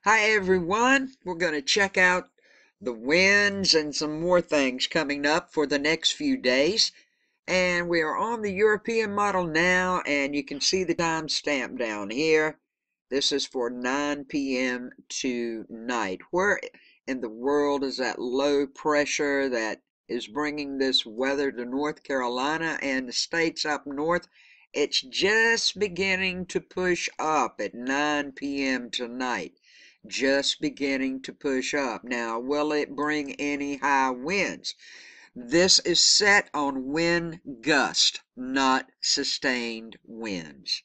Hi everyone, we're going to check out the winds and some more things coming up for the next few days. And we are on the European model now, and you can see the time stamp down here. This is for 9 p.m. tonight. Where in the world is that low pressure that is bringing this weather to North Carolina and the states up north? It's just beginning to push up at 9 p.m. tonight. Just beginning to push up. Now, will it bring any high winds? This is set on wind gust, not sustained winds.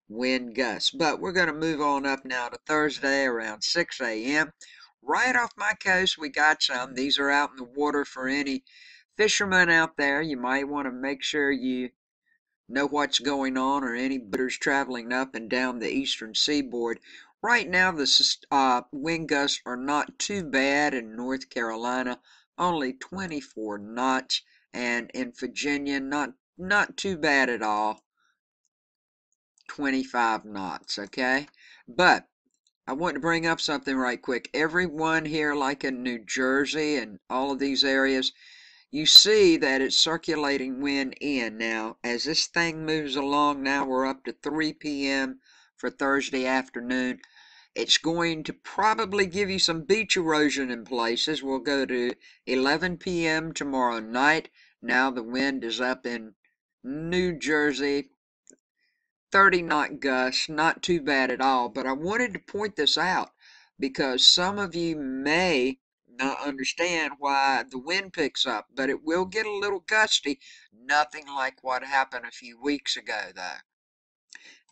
Wind gusts. But we're going to move on up now to Thursday around 6 a.m. Right off my coast, we got some. These are out in the water for any fishermen out there. You might want to make sure you know what's going on, or any boaters traveling up and down the eastern seaboard. Right now, the wind gusts are not too bad in North Carolina, only 24 knots, and in Virginia, not too bad at all, 25 knots, okay? But I want to bring up something right quick. Everyone here, like in New Jersey and all of these areas, you see that it's circulating wind in. Now, as this thing moves along, now we're up to 3 p.m. for Thursday afternoon. It's going to probably give you some beach erosion in places. We'll go to 11 p.m. tomorrow night. Now the wind is up in New Jersey, 30-knot gusts, not too bad at all. But I wanted to point this out because some of you may not understand why the wind picks up, but it will get a little gusty. Nothing like what happened a few weeks ago, though.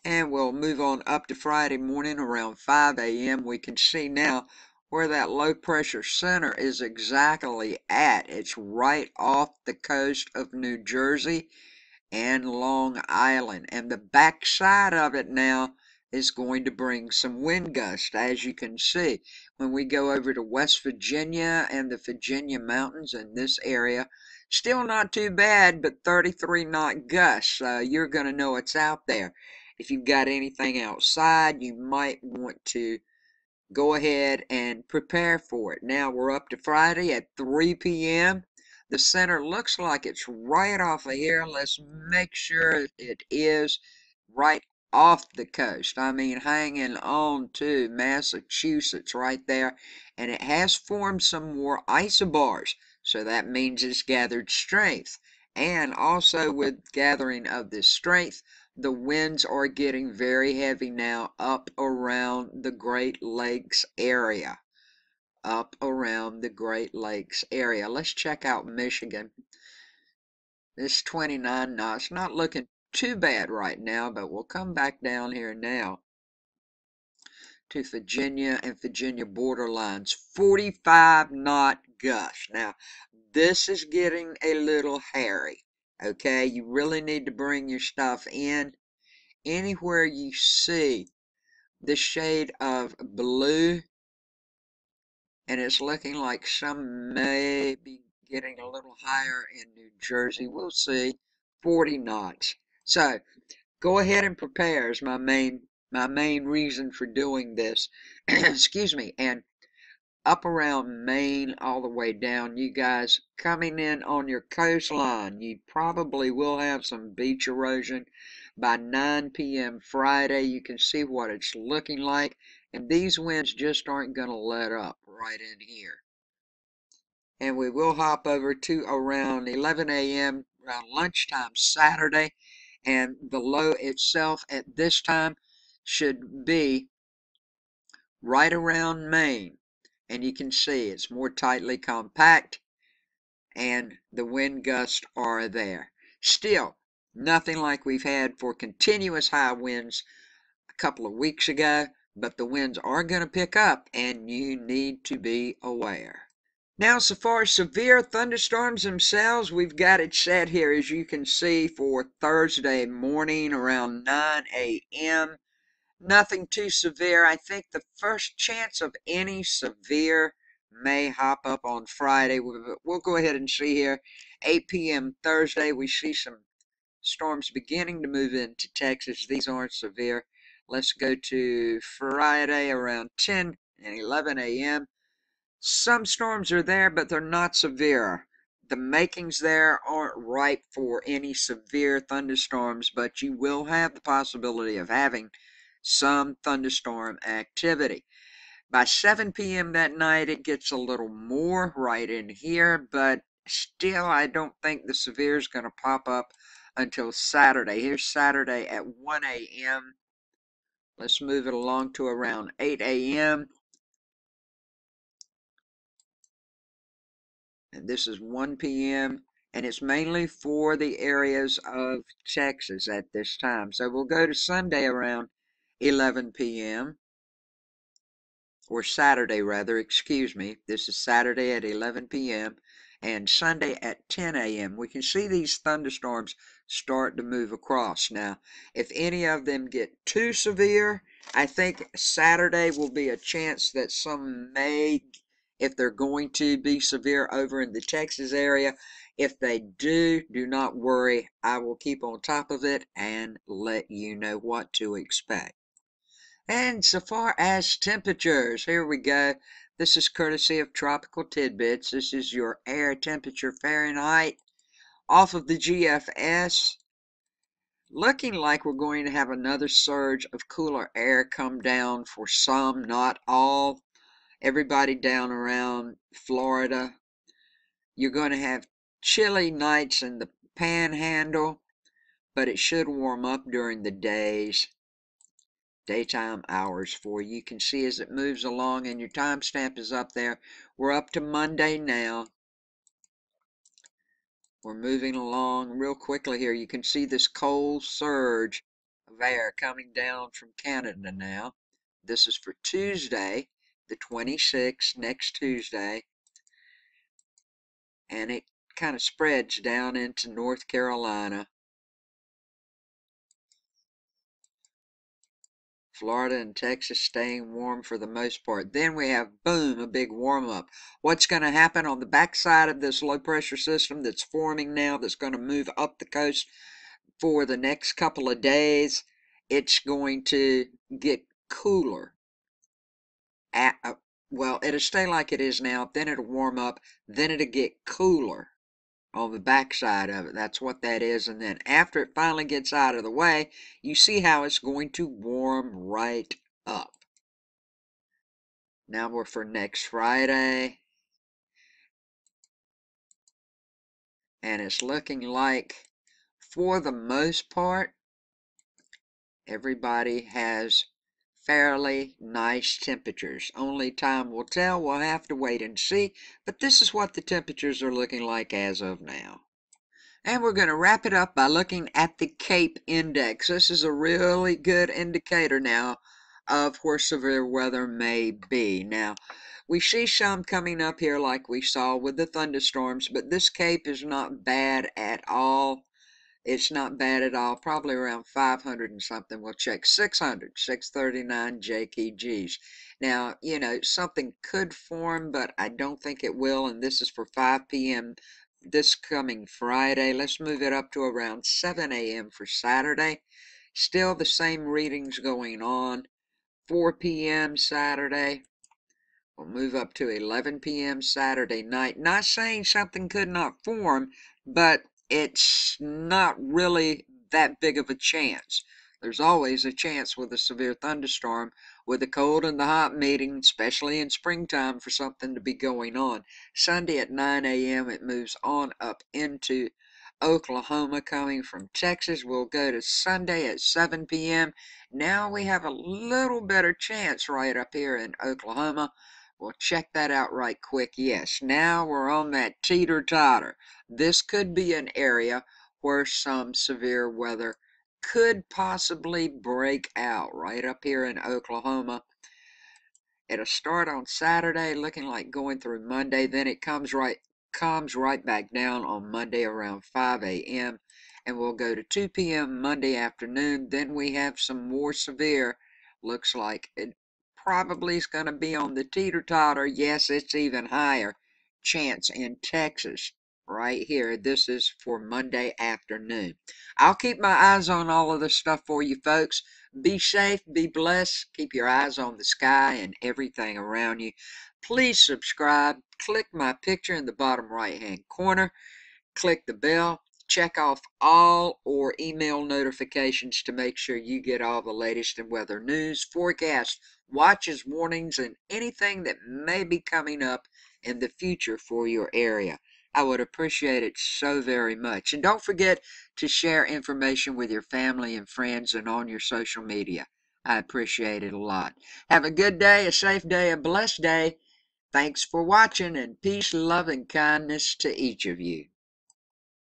And we'll move on up to Friday morning around 5 a.m. We can see now where that low pressure center is exactly at. It's right off the coast of New Jersey and Long Island, and the backside of it now is going to bring some wind gusts, as you can see. When we go over to West Virginia and the Virginia mountains in this area, still not too bad, but 33-knot gusts. You're going to know it's out there. If you've got anything outside, you might want to go ahead and prepare for it. Now we're up to Friday at 3 p.m. The center looks like it's right off of here. Let's make sure it is right off the coast. I mean, hanging on to Massachusetts right there. And it has formed some more isobars. So that means it's gathered strength. And also with gathering of this strength, the winds are getting very heavy now up around the Great Lakes area. Up around the Great Lakes area. Let's check out Michigan. This 29 knots, not looking too bad right now, but we'll come back down here now to Virginia and Virginia borderlines. 45-knot gusts. Now, this is getting a little hairy. Okay, you really need to bring your stuff in. Anywhere you see the shade of blue, and it's looking like some may be getting a little higher in New Jersey. We'll see. 40 knots. So go ahead and prepare is my main reason for doing this. Excuse me. And up around Maine all the way down, you guys coming in on your coastline, you probably will have some beach erosion. By 9 p.m. Friday, you can see what it's looking like, and these winds just aren't going to let up right in here. And we will hop over to around 11 a.m. around lunchtime Saturday, and the low itself at this time should be right around Maine. And you can see it's more tightly compact, and the wind gusts are there. Still, nothing like we've had for continuous high winds a couple of weeks ago, but the winds are going to pick up, and you need to be aware. Now, so far as severe thunderstorms themselves, we've got it set here, as you can see, for Thursday morning around 9 a.m. Nothing too severe. I think the first chance of any severe may hop up on Friday. We'll go ahead and see here. 8 p.m. Thursday, we see some storms beginning to move into Texas. These aren't severe. Let's go to Friday around 10 and 11 a.m. Some storms are there, but they're not severe. The makings there aren't ripe for any severe thunderstorms, but you will have the possibility of having some thunderstorm activity. By 7 p.m. that night, it gets a little more right in here, but still, I don't think the severe is going to pop up until Saturday. Here's Saturday at 1 a.m. Let's move it along to around 8 a.m. And this is 1 p.m. and it's mainly for the areas of Texas at this time. So we'll go to Sunday around 11 p.m. or Saturday rather, excuse me. This is Saturday at 11 p.m. and Sunday at 10 a.m. We can see these thunderstorms start to move across. Now, if any of them get too severe, I think Saturday will be a chance that some may, if they're going to be severe over in the Texas area. If they do, do not worry. I will keep on top of it and let you know what to expect. And so far as temperatures, here we go. This is courtesy of Tropical Tidbits. This is your air temperature Fahrenheit off of the GFS. Looking like we're going to have another surge of cooler air come down for some, not all. Everybody down around Florida. You're going to have chilly nights in the panhandle, but it should warm up during the daytime hours for you. You can see as it moves along, and your timestamp is up there. We're up to Monday now. We're moving along real quickly here. You can see this cold surge of air coming down from Canada now. This is for Tuesday, the 26th, next Tuesday. And it kind of spreads down into North Carolina. Florida and Texas staying warm for the most part. Then we have, boom, a big warm up. What's going to happen on the backside of this low pressure system that's forming now, that's going to move up the coast for the next couple of days? It's going to get cooler. Well, it'll stay like it is now, then it'll warm up, then it'll get cooler on the backside of it. That's what that is. And then after it finally gets out of the way, you see how it's going to warm right up. Now we're for next Friday. And it's looking like, for the most part, everybody has fairly nice temperatures. Only time will tell. We'll have to wait and see. But this is what the temperatures are looking like as of now. And we're going to wrap it up by looking at the CAPE index. This is a really good indicator now of where severe weather may be. Now, we see some coming up here like we saw with the thunderstorms, but this CAPE is not bad at all. It's not bad at all. Probably around 500 and something. We'll check 600, 639 JKGs. Now, you know, something could form, but I don't think it will. And this is for 5 p.m. this coming Friday. Let's move it up to around 7 a.m. for Saturday. Still the same readings going on. 4 p.m. Saturday. We'll move up to 11 p.m. Saturday night. Not saying something could not form, but it's not really that big of a chance. There's always a chance with a severe thunderstorm, with the cold and the hot meeting, especially in springtime, for something to be going on. Sunday at 9 a.m. it moves on up into Oklahoma, coming from Texas. We'll go to Sunday at 7 p.m. Now we have a little better chance right up here in Oklahoma. We'll check that out right quick. Yes, now we're on that teeter-totter. This could be an area where some severe weather could possibly break out right up here in Oklahoma. It'll start on Saturday, looking like going through Monday. Then it comes right back down on Monday around 5 a.m. and we'll go to 2 p.m. Monday afternoon. Then we have some more severe. Looks like it probably is going to be on the teeter-totter. Yes, it's even higher chance in Texas. right here. This is for Monday afternoon. I'll keep my eyes on all of this stuff for you folks. Be safe, be blessed, keep your eyes on the sky and everything around you. Please subscribe. Click my picture in the bottom right hand corner. Click the bell, check off all or email notifications to make sure you get all the latest in weather news, forecasts, watches, warnings, and anything that may be coming up in the future for your area. I would appreciate it so very much. And don't forget to share information with your family and friends and on your social media. I appreciate it a lot. Have a good day, a safe day, a blessed day. Thanks for watching, and peace, love, and kindness to each of you.